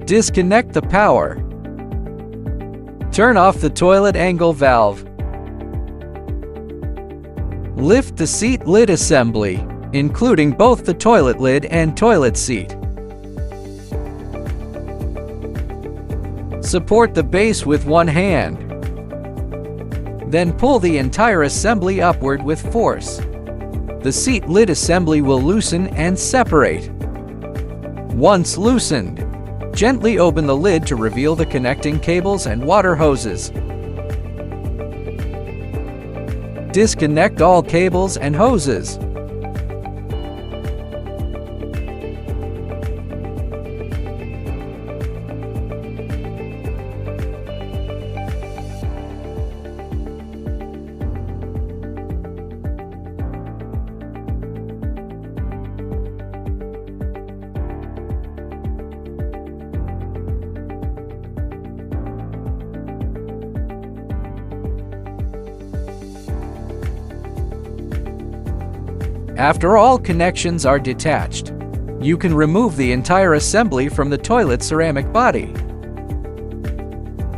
Disconnect the power. Turn off the toilet angle valve. Lift the seat lid assembly, including both the toilet lid and toilet seat. Support the base with one hand. Then pull the entire assembly upward with force. The seat lid assembly will loosen and separate. Once loosened, gently open the lid to reveal the connecting cables and water hoses. Disconnect all cables and hoses. After all connections are detached, you can remove the entire assembly from the toilet ceramic body.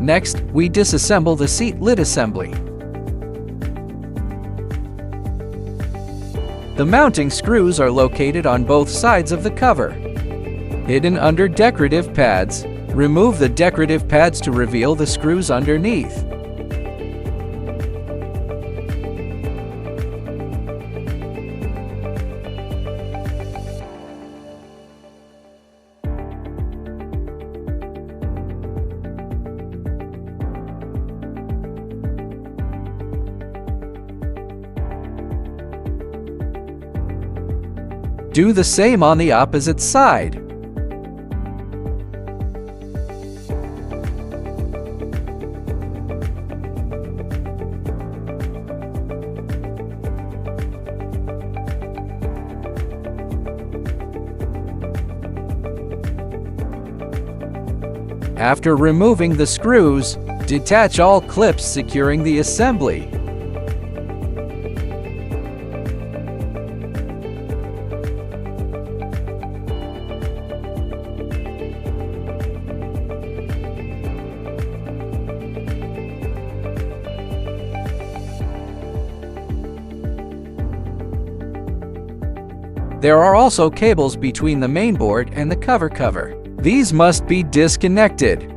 Next, we disassemble the seat lid assembly. The mounting screws are located on both sides of the cover. Hidden under decorative pads, remove the decorative pads to reveal the screws underneath. Do the same on the opposite side. After removing the screws, detach all clips securing the assembly. There are also cables between the mainboard and the cover. These must be disconnected.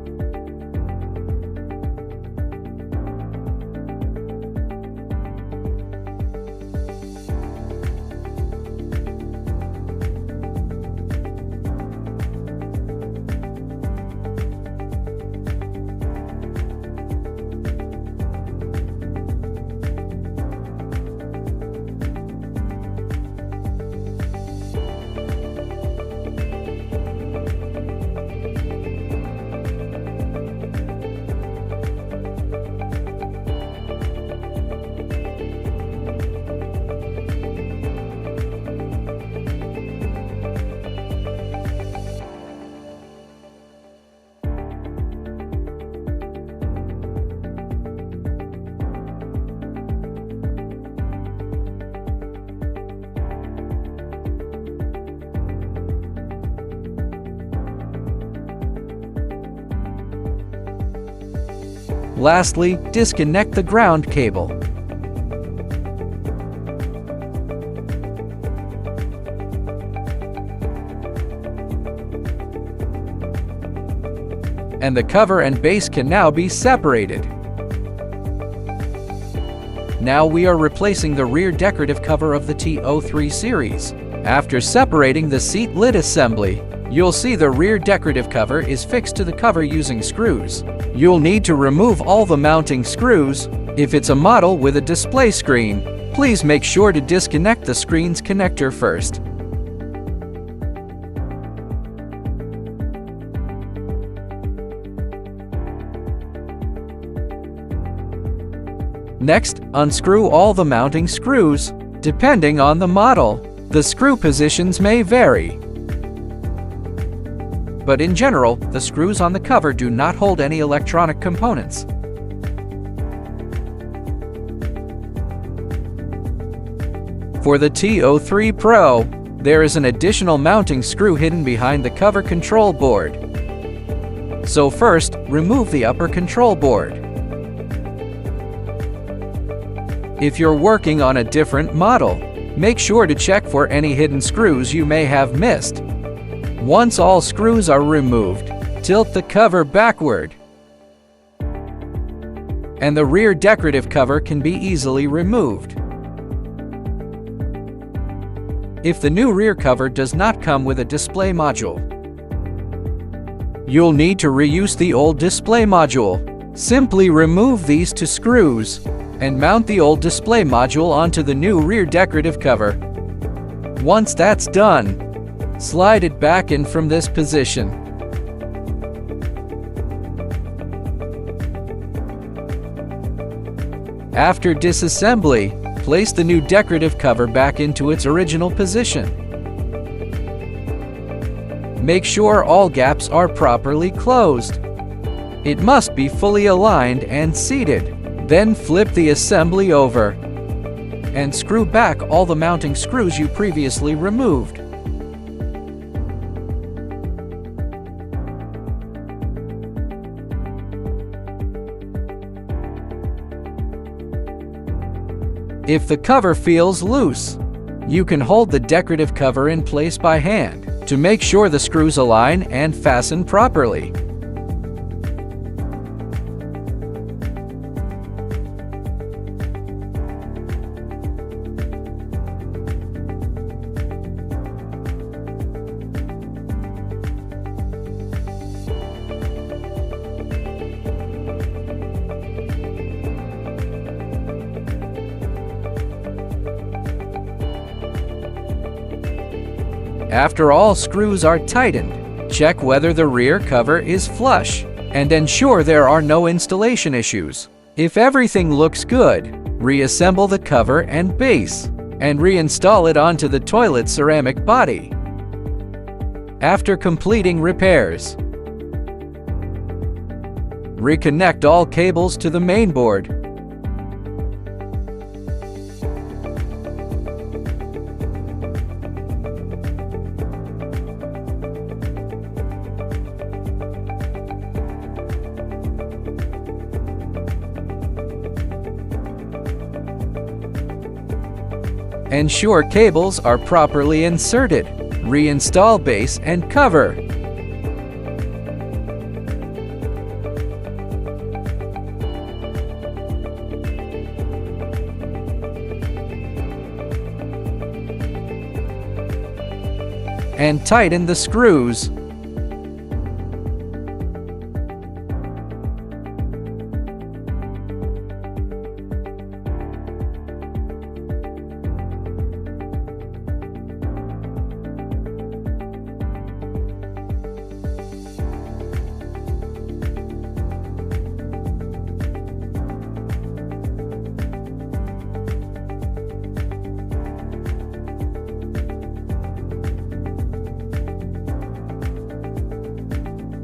Lastly, disconnect the ground cable. And the cover and base can now be separated. Now we are replacing the rear decorative cover of the T03 series. After separating the seat lid assembly, you'll see the rear decorative cover is fixed to the cover using screws. You'll need to remove all the mounting screws. If it's a model with a display screen, please make sure to disconnect the screen's connector first. Next, unscrew all the mounting screws. Depending on the model, the screw positions may vary. But in general, the screws on the cover do not hold any electronic components. For the T03 Pro, there is an additional mounting screw hidden behind the cover control board. So first, remove the upper control board. If you're working on a different model, make sure to check for any hidden screws you may have missed. Once all screws are removed, tilt the cover backward, and the rear decorative cover can be easily removed. If the new rear cover does not come with a display module, you'll need to reuse the old display module. Simply remove these two screws and mount the old display module onto the new rear decorative cover. Once that's done, slide it back in from this position. After disassembly, place the new decorative cover back into its original position. Make sure all gaps are properly closed. It must be fully aligned and seated. Then flip the assembly over and screw back all the mounting screws you previously removed. If the cover feels loose, you can hold the decorative cover in place by hand to make sure the screws align and fasten properly. After all screws are tightened, check whether the rear cover is flush and ensure there are no installation issues. If everything looks good, reassemble the cover and base and reinstall it onto the toilet ceramic body. After completing repairs, reconnect all cables to the main board. Ensure cables are properly inserted. Reinstall base and cover. And tighten the screws.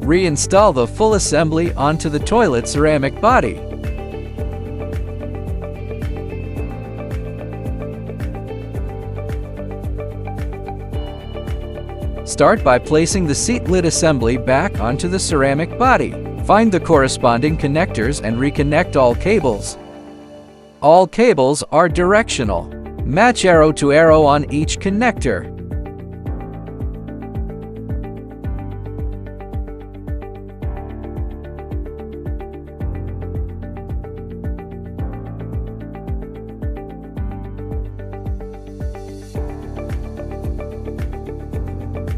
Reinstall the full assembly onto the toilet ceramic body. Start by placing the seat lid assembly back onto the ceramic body. Find the corresponding connectors and reconnect all cables. All cables are directional. Match arrow to arrow on each connector.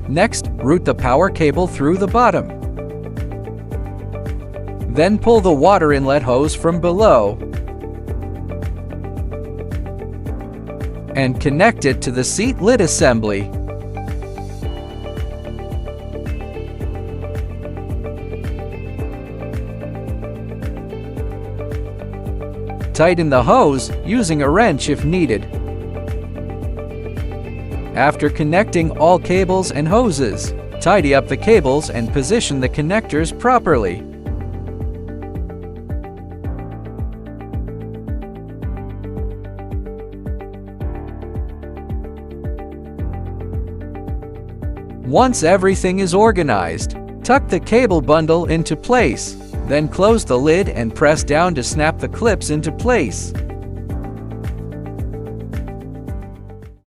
Next, route the power cable through the bottom. Then pull the water inlet hose from below and connect it to the seat lid assembly. Tighten the hose using a wrench if needed. After connecting all cables and hoses, tidy up the cables and position the connectors properly. Once everything is organized, Tuck the cable bundle into place. Then close the lid and press down to snap the clips into place.